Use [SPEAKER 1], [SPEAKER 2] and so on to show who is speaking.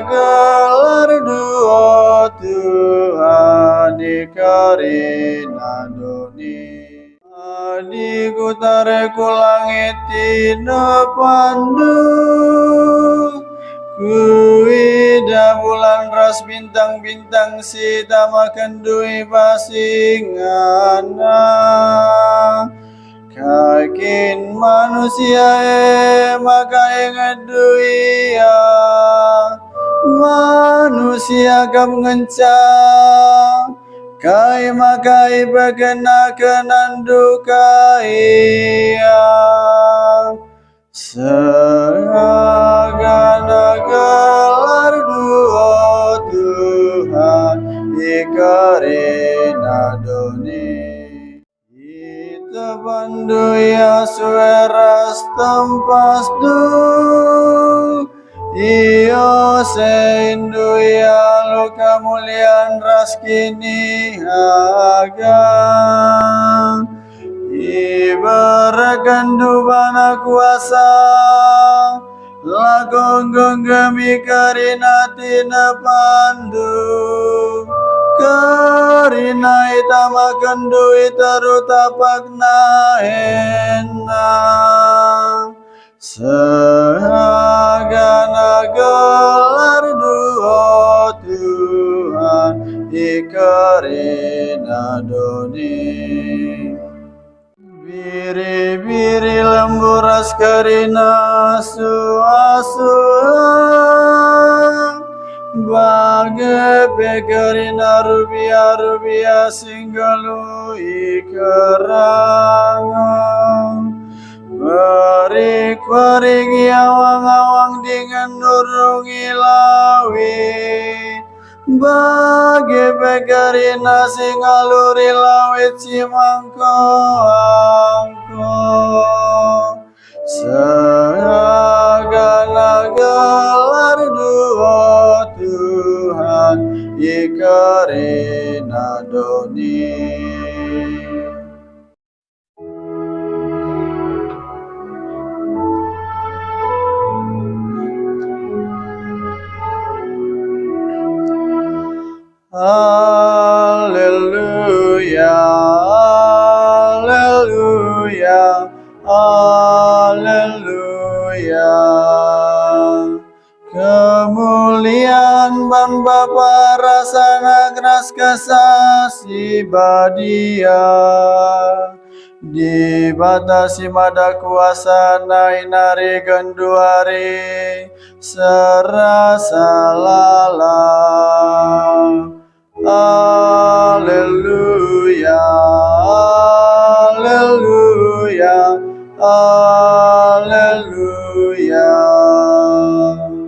[SPEAKER 1] gelar duo Tuhan ikarina doni. Adiku tareku langit tina pandu, kuida bulan ras bintang-bintang sita makan dui pasingana. Kakin manusia makai ngedui ya, manusia kam ngenca kai makai berkenakan dukai ya. Segala gelar duo Tuhan ikarina doni. Ita bandu ya sueras tempas du, iyo seindu ya luka mulian ras kini agang. Ibarakan dubana kuasa, lagonggong gemi karina tina pandu. Karina itamakan dui terutapak naena. Segala gelar duo Tuhan ikarina doni. Biri-biri lemburas karina suasua, bagai pekarina rubia-rubia singgalu ikerang. Barik-barik awang-awang dengan nurungi lawit, bagai pekarina singaluri lawit cimangko angko. Segala gelar duo Tuhan ikarina doni. Haleluya, haleluya, haleluya. Kemuliaan Ban Bapa rasana keras kasasi badia, dibatasi mada kuasa nainari genduari serasa lala.